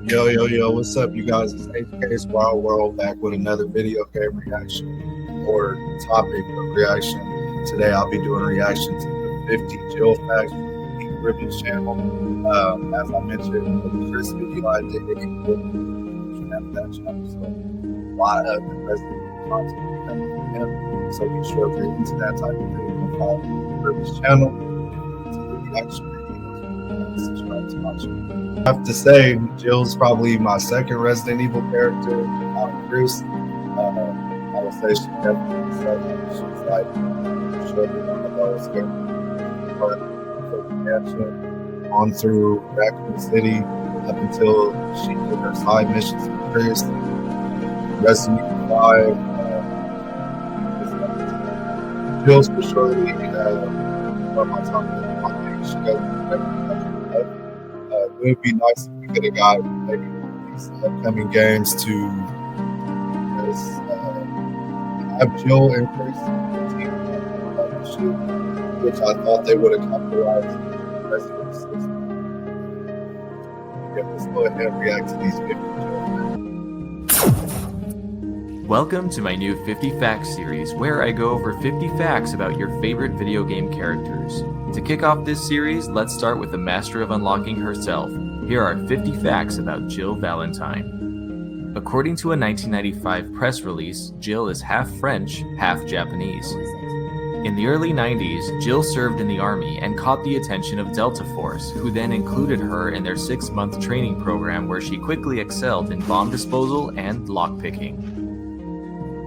Yo, yo, yo, what's up, you guys? It's HK's Wild World back with another video game reaction or topic of reaction. Today I'll be doing a reaction to the 50 Jill facts from the Pink Ribbons channel. As I mentioned in the first video I did, it have that channel, so a lot of the Resident Evil content coming from him. So be sure if you're into that type of thing, follow the Pink Ribbons channel to the reaction videos and subscribe to my channel. I have to say, Jill's probably my second Resident Evil character out of Chris. I would say she definitely second. She's like, she'll be one of those characters for the mansion on through Raccoon City up until she did her side missions with Chris. Resident Evil 5. Jill's for sure one of my top picks. She does it would be nice if we could have got maybe these upcoming games to have Jill and Chris on the team, which I thought they would have capitalized on the rest of the system. Yeah, let's go ahead and react to these 50 Jill. Welcome to my new 50 Facts series, where I go over 50 facts about your favorite video game characters. To kick off this series, let's start with the master of unlocking herself. Here are 50 facts about Jill Valentine. According to a 1995 press release, Jill is half French, half Japanese. In the early 90s, Jill served in the army and caught the attention of Delta Force, who then included her in their 6-month training program where she quickly excelled in bomb disposal and lockpicking.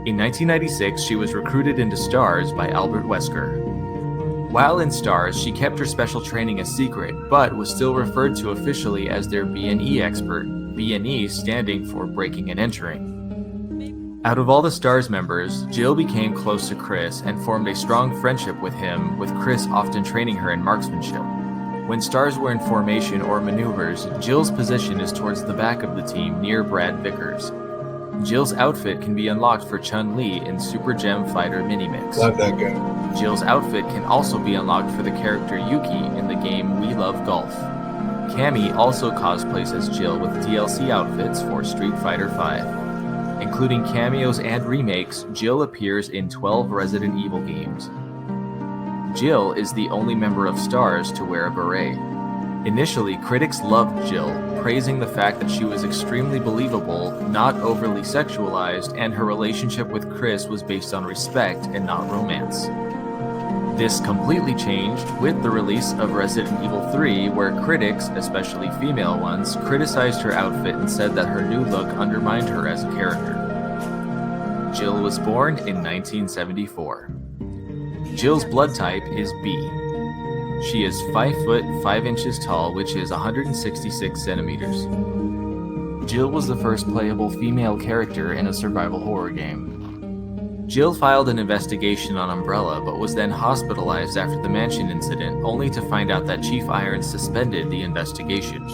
In 1996, she was recruited into STARS by Albert Wesker. While in STARS, she kept her special training a secret, but was still referred to officially as their B&E expert, B&E standing for breaking and entering. Out of all the STARS members, Jill became close to Chris and formed a strong friendship with him, with Chris often training her in marksmanship. When STARS were in formation or maneuvers, Jill's position is towards the back of the team near Brad Vickers. Jill's outfit can be unlocked for Chun-Li in Super Gem Fighter Minimix. Love that game. Jill's outfit can also be unlocked for the character Yuki in the game We Love Golf. Cammy also cosplays as Jill with DLC outfits for Street Fighter V. Including cameos and remakes, Jill appears in 12 Resident Evil games. Jill is the only member of STARS to wear a beret. Initially, critics loved Jill, praising the fact that she was extremely believable, not overly sexualized, and her relationship with Chris was based on respect and not romance. This completely changed with the release of Resident Evil 3, where critics, especially female ones, criticized her outfit and said that her new look undermined her as a character. Jill was born in 1974. Jill's blood type is B. She is 5 foot 5 inches tall, which is 166 centimeters. Jill was the first playable female character in a survival horror game. Jill filed an investigation on Umbrella, but was then hospitalized after the mansion incident, only to find out that Chief Irons suspended the investigation.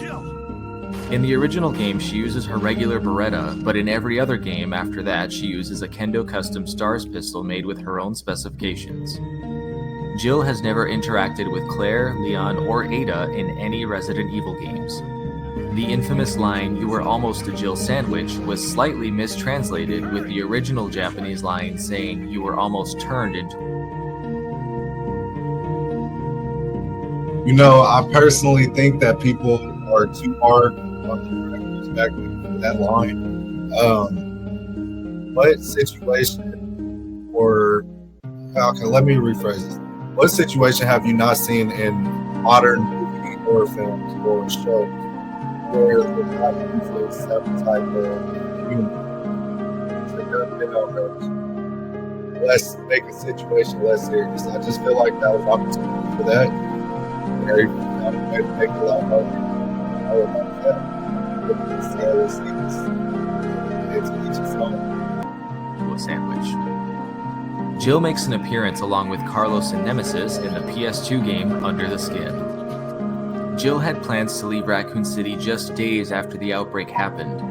In the original game, she uses her regular Beretta, but in every other game after that, she uses a Kendo Custom STARS pistol made with her own specifications. Jill has never interacted with Claire, Leon, or Ada in any Resident Evil games. The infamous line, "You were almost a Jill sandwich," was slightly mistranslated, with the original Japanese line saying, "You were almost turned into..." You know, I personally think that people are too hard on the perspective for that line. What situation, or okay, let me rephrase this. What situation have you not seen in modern movie or films or shows where they're not using some type of humor to let's make a situation less serious? I just feel like that was opportunity for that. Maybe make it a lot harder. I would like that. It's each its own. A sandwich. Jill makes an appearance along with Carlos and Nemesis in the PS2 game Under the Skin. Jill had plans to leave Raccoon City just days after the outbreak happened.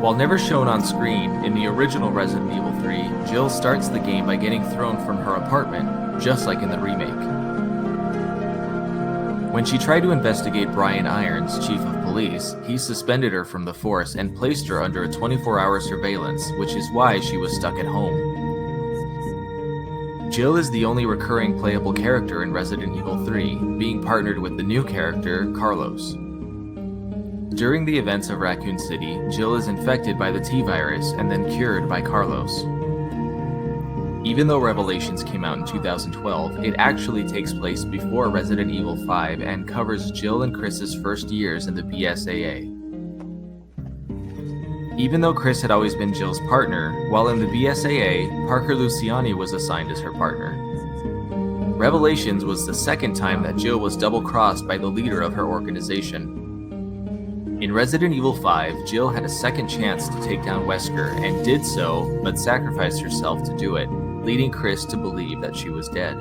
While never shown on screen, in the original Resident Evil 3, Jill starts the game by getting thrown from her apartment, just like in the remake. When she tried to investigate Brian Irons, chief of police, he suspended her from the force and placed her under a 24-hour surveillance, which is why she was stuck at home. Jill is the only recurring playable character in Resident Evil 3, being partnered with the new character, Carlos. During the events of Raccoon City, Jill is infected by the T-virus and then cured by Carlos. Even though Revelations came out in 2012, it actually takes place before Resident Evil 5 and covers Jill and Chris's first years in the BSAA. Even though Chris had always been Jill's partner, while in the BSAA, Parker Luciani was assigned as her partner. Revelations was the second time that Jill was double-crossed by the leader of her organization. In Resident Evil 5, Jill had a second chance to take down Wesker and did so, but sacrificed herself to do it, leading Chris to believe that she was dead.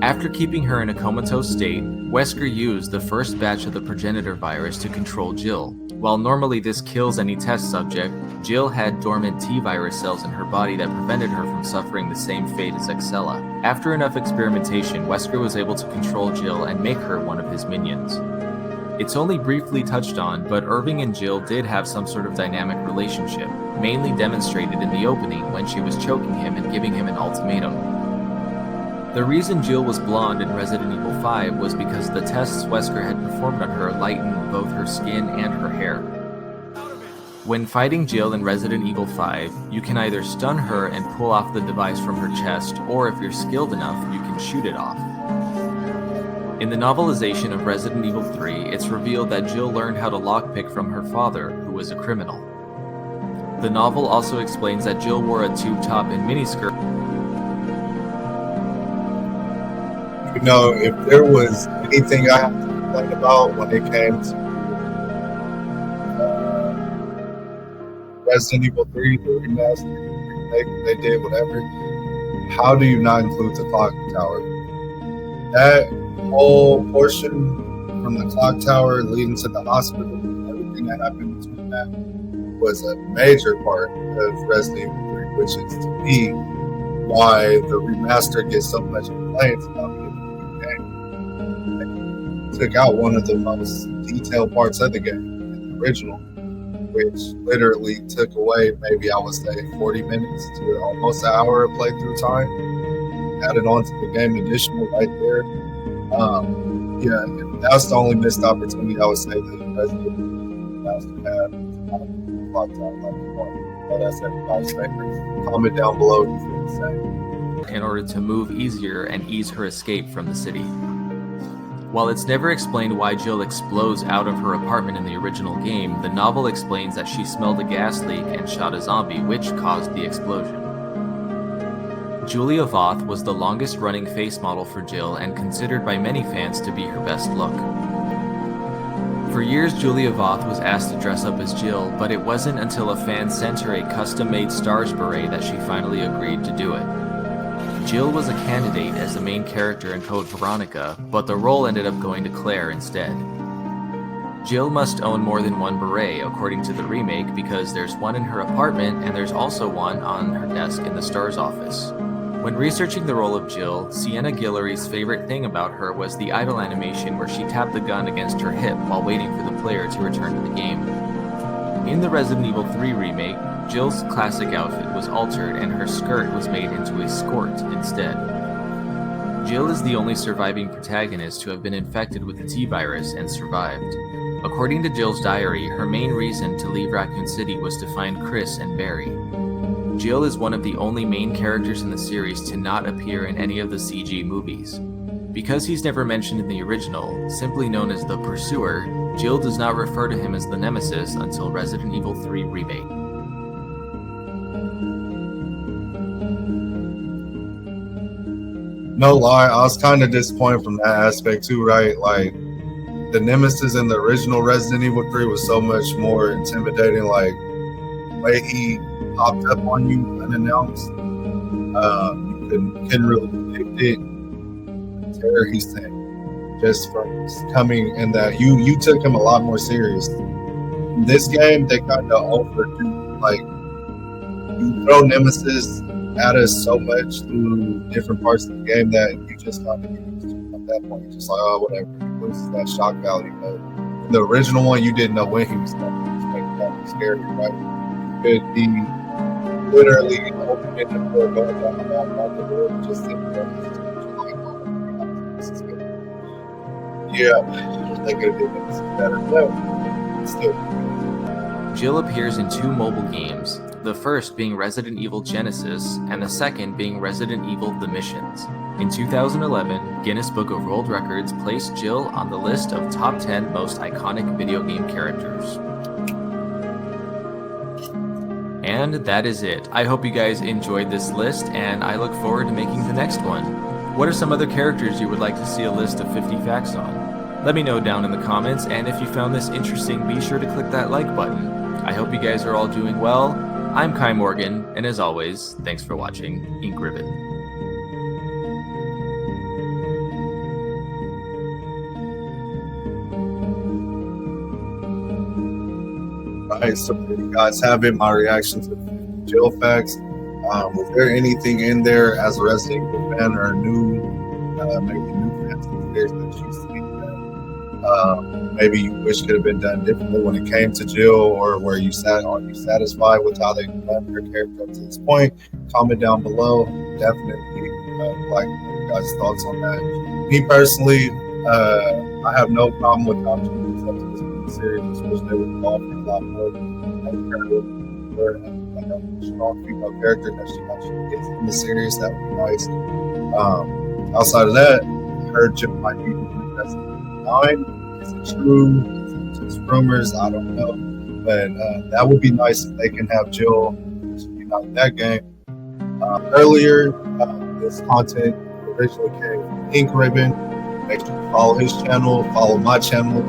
After keeping her in a comatose state, Wesker used the first batch of the progenitor virus to control Jill. While normally this kills any test subject, Jill had dormant T-virus cells in her body that prevented her from suffering the same fate as Excella. After enough experimentation, Wesker was able to control Jill and make her one of his minions. It's only briefly touched on, but Irving and Jill did have some sort of dynamic relationship, mainly demonstrated in the opening when she was choking him and giving him an ultimatum. The reason Jill was blonde in Resident Evil 5 was because the tests Wesker had performed on her lightened both her skin and her hair. When fighting Jill in Resident Evil 5, you can either stun her and pull off the device from her chest, or if you're skilled enough, you can shoot it off. In the novelization of Resident Evil 3, it's revealed that Jill learned how to lockpick from her father, who was a criminal. The novel also explains that Jill wore a tube top and miniskirt. You know, if there was anything I have to complain about when it came to Resident Evil 3, the remaster, they did whatever, how do you not include the clock tower? That whole portion from the clock tower leading to the hospital, everything that happened between that was a major part of Resident Evil 3, which is to me why the remaster gets so much complaints about the game. They took out one of the most detailed parts of the game in the original, which literally took away maybe I would say 40 minutes to almost an hour of playthrough time. Added on to the game additional right there. Yeah, that's the only missed opportunity I would say that Resident Evil Master had. That's everybody's favorite. Comment down below if you feel the same. In order to move easier and ease her escape from the city. While it's never explained why Jill explodes out of her apartment in the original game, the novel explains that she smelled a gas leak and shot a zombie, which caused the explosion. Julia Voth was the longest-running face model for Jill and considered by many fans to be her best look. For years, Julia Voth was asked to dress up as Jill, but it wasn't until a fan sent her a custom-made Stars beret that she finally agreed to do it. Jill was a candidate as the main character in Code Veronica, but the role ended up going to Claire instead. Jill must own more than one beret, according to the remake, because there's one in her apartment and there's also one on her desk in the Stars office. When researching the role of Jill, Sienna Guillory's favorite thing about her was the idle animation where she tapped the gun against her hip while waiting for the player to return to the game. In the Resident Evil 3 remake, Jill's classic outfit was altered and her skirt was made into a skirt instead. Jill is the only surviving protagonist to have been infected with the T-virus and survived. According to Jill's diary, her main reason to leave Raccoon City was to find Chris and Barry. Jill is one of the only main characters in the series to not appear in any of the CG movies. Because he's never mentioned in the original, simply known as the Pursuer, Jill does not refer to him as the Nemesis until Resident Evil 3 Remake. No lie, I was kind of disappointed from that aspect too, right? Like, the Nemesis in the original Resident Evil 3 was so much more intimidating, like, the way he popped up on you unannounced, you couldn't really predict it. The terror he sent, just from coming, and that you took him a lot more serious. In this game, they kind of overdo, like, you throw Nemesis at us so much through different parts of the game that you just kind of get used to at that point. Just like, oh, whatever, loses that shock value. But in the original one, you didn't know when he was coming. It was like that was scary, right? You could be literally opening the door, going down the hall, out the door, and just sitting there. Yeah, they could have done this better, but still. Jill appears in 2 mobile games, the first being Resident Evil Genesis and the second being Resident Evil The Missions. In 2011, Guinness Book of World Records placed Jill on the list of top 10 most iconic video game characters. And that is it. I hope you guys enjoyed this list, and I look forward to making the next one. What are some other characters you would like to see a list of 50 facts on? Let me know down in the comments, and if you found this interesting, be sure to click that like button. I hope you guys are all doing well. I'm Kai Morgan, and as always, thanks for watching Ink Ribbon. Alright, so there you guys have it, my reaction to Jill facts. Was there anything in there as a Resident Evil fan or maybe new fans of the series that you think that maybe you wish could have been done differently when it came to Jill, or are you satisfied with how they've done her character up to this point? Comment down below. Definitely like your guys' thoughts on that. Me personally, I have no problem with how Jill is up to this point in the series. Just wish they would involve her a lot more. A strong female character that she actually gets in the series. That would be nice. Outside of that, I heard Jill might be the Resident 9. Is it true? Is it just rumors? I don't know. But that would be nice if they can have Jill unite that game. Earlier, this content originally came from Ink Ribbon. Make sure to follow his channel, follow my channel.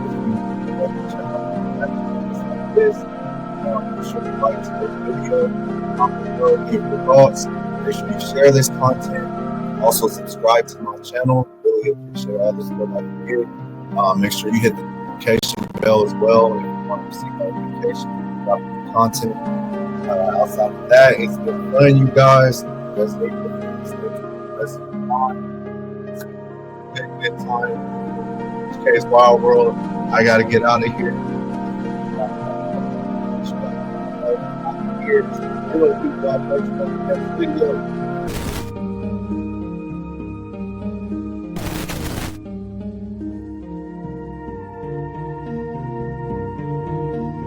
This. Make sure you like today's video, comment below, give your thoughts. Make sure you share this content. Also subscribe to my channel. Really appreciate all the support I can get. Make sure you hit the notification bell as well if you want to receive notifications about the content. Outside of that, it's been fun, you guys. Let's make the rest of the time. It's been a good time. Case Wild World. I gotta get out of here. Here. Next video.